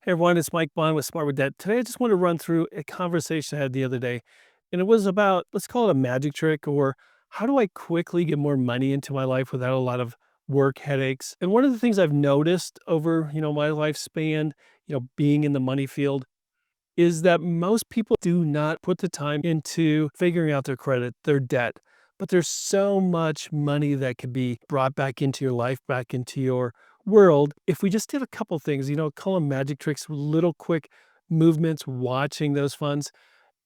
Hey everyone, it's Mike Bond with Smart with Debt. Today, I just want to run through a conversation I had the other day, and it was about, let's call it a magic trick, or how do I quickly get more money into my life without a lot of work headaches? And one of the things I've noticed over, my lifespan, being in the money field, is that most people do not put the time into figuring out their credit, their debt. But there's so much money that could be brought back into your life, back into your world. If we just did a couple things, call them magic tricks, little quick movements, watching those funds.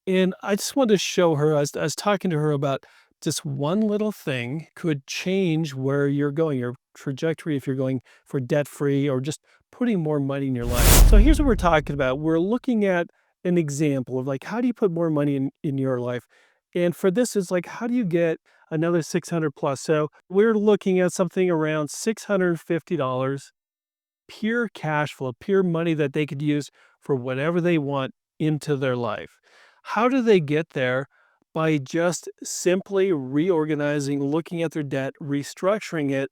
And I just wanted to show her, I was talking to her about just one little thing could change where you're going, your trajectory, if you're going for debt free or just putting more money in your life. So here's what we're talking about. We're looking at an example of like, how do you put more money in your life? And for this is like, how do you get another 600 plus? So we're looking at something around $650 pure cash flow, pure money that they could use for whatever they want into their life. How do they get there? By just simply reorganizing, looking at their debt, restructuring it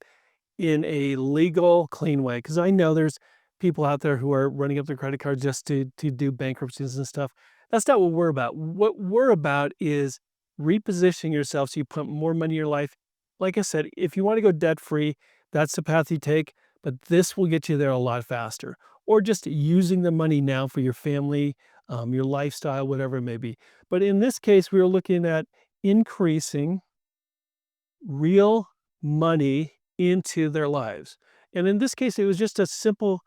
in a legal, clean way. Because I know there's people out there who are running up their credit cards just to do bankruptcies and stuff. That's not what we're about. What we're about is repositioning yourself so you put more money in your life. Like I said, if you want to go debt free, that's the path you take, but this will get you there a lot faster. Or just using the money now for your family, your lifestyle, whatever it may be. But in this case, we were looking at increasing real money into their lives. And in this case, it was just a simple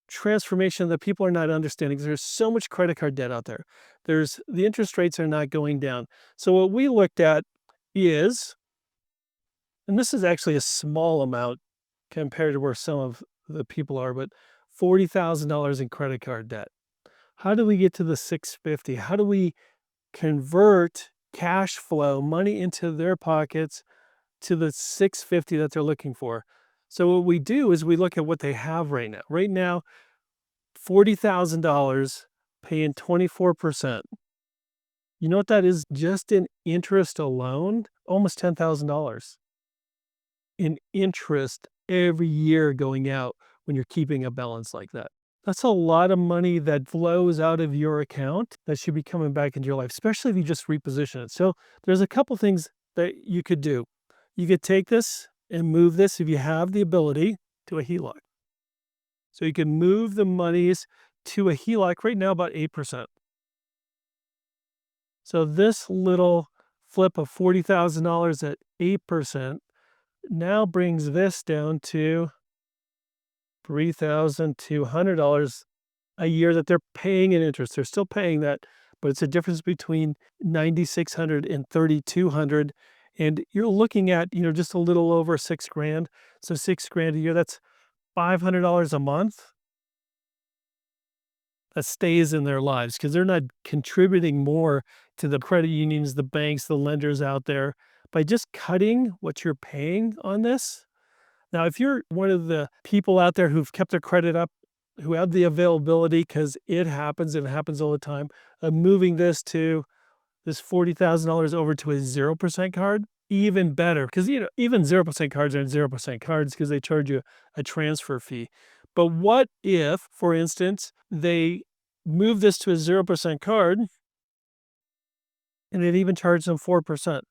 transformation that people are not understanding. There's so much credit card debt out there. There's the interest rates are not going down. So what we looked at is, and this is actually a small amount compared to where some of the people are, but $40,000 in credit card debt. How do we get to the 650? How do we convert cash flow money into their pockets to the 650 that they're looking for? So what we do is we look at what they have right now. Right now, $40,000 paying 24%. You know what that is just in interest alone? Almost $10,000 in interest every year going out when you're keeping a balance like that. That's a lot of money that flows out of your account that should be coming back into your life, especially if you just reposition it. So there's a couple things that you could do. You could take this and move this if you have the ability to a HELOC. So you can move the monies to a HELOC right now about 8%. So this little flip of $40,000 at 8% now brings this down to $3,200 a year that they're paying in interest. They're still paying that, but it's a difference between 9,600 and 3,200. And you're looking at, just a little over 6 grand. So 6 grand a year, that's $500 a month that stays in their lives because they're not contributing more to the credit unions, the banks, the lenders out there by just cutting what you're paying on this. Now, if you're one of the people out there who've kept their credit up, who have the availability, because it happens and it happens all the time, of moving this $40,000 over to a 0% card, even better. Because, even 0% cards aren't 0% cards because they charge you a transfer fee. But what if, for instance, they move this to a 0% card and it even charges them 4%?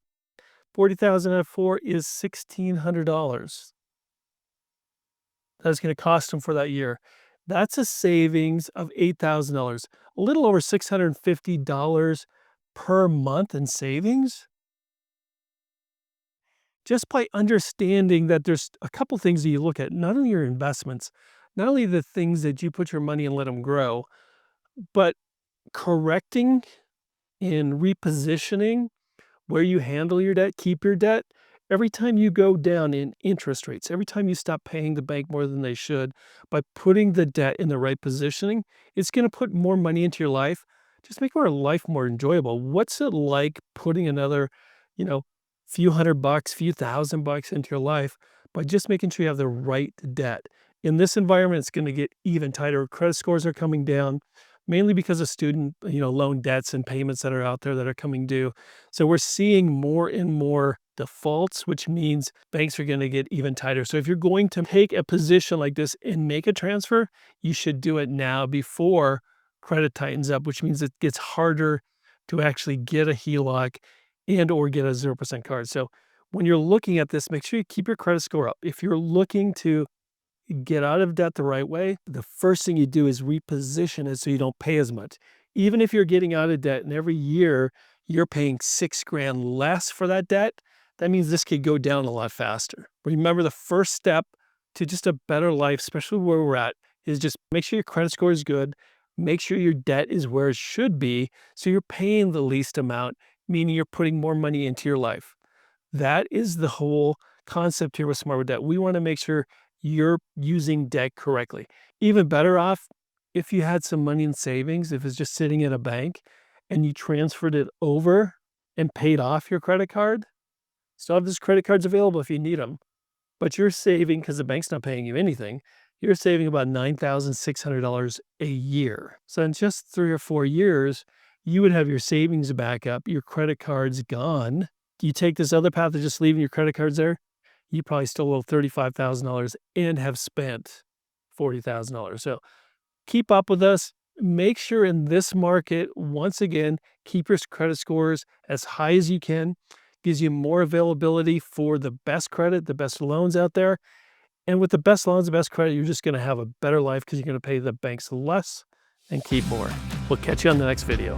40,000 at 4 is $1,600. That's going to cost them for that year. That's a savings of $8,000, a little over $650 per month in savings. Just by understanding that there's a couple things that you look at, not only your investments, not only the things that you put your money and let them grow, but correcting and repositioning where you handle your debt, keep your debt. Every time you go down in interest rates, every time you stop paying the bank more than they should, by putting the debt in the right positioning, it's going to put more money into your life. Just make your life more enjoyable. What's it like putting another, you know, few $100, few $1,000 into your life by just making sure you have the right debt? In this environment, it's going to get even tighter. Credit scores are coming down, mainly because of student, loan debts and payments that are out there that are coming due. So we're seeing more and more defaults, which means banks are going to get even tighter. So if you're going to take a position like this and make a transfer, you should do it now before credit tightens up, which means it gets harder to actually get a HELOC and or get a 0% card. So when you're looking at this, make sure you keep your credit score up. If you're looking to get out of debt the right way, the first thing you do is reposition it so you don't pay as much. Even if you're getting out of debt and every year you're paying 6 grand less for that debt, that means this could go down a lot faster. Remember, the first step to just a better life, especially where we're at, is just make sure your credit score is good. Make sure your debt is where it should be so you're paying the least amount, meaning you're putting more money into your life. That is the whole concept here with Smart with Debt. We want to make sure you're using debt correctly. Even better off if you had some money in savings, if it's just sitting in a bank and you transferred it over and paid off your credit card. Still have those credit cards available if you need them, but you're saving, because the bank's not paying you anything, you're saving about $9,600 a year. So in just 3 or 4 years, you would have your savings back up, your credit cards gone. You take this other path of just leaving your credit cards there, you probably still owe $35,000 and have spent $40,000. So keep up with us. Make sure in this market, once again, keep your credit scores as high as you can. Gives you more availability for the best credit, the best loans out there. And with the best loans, the best credit, you're just going to have a better life because you're going to pay the banks less and keep more. We'll catch you on the next video.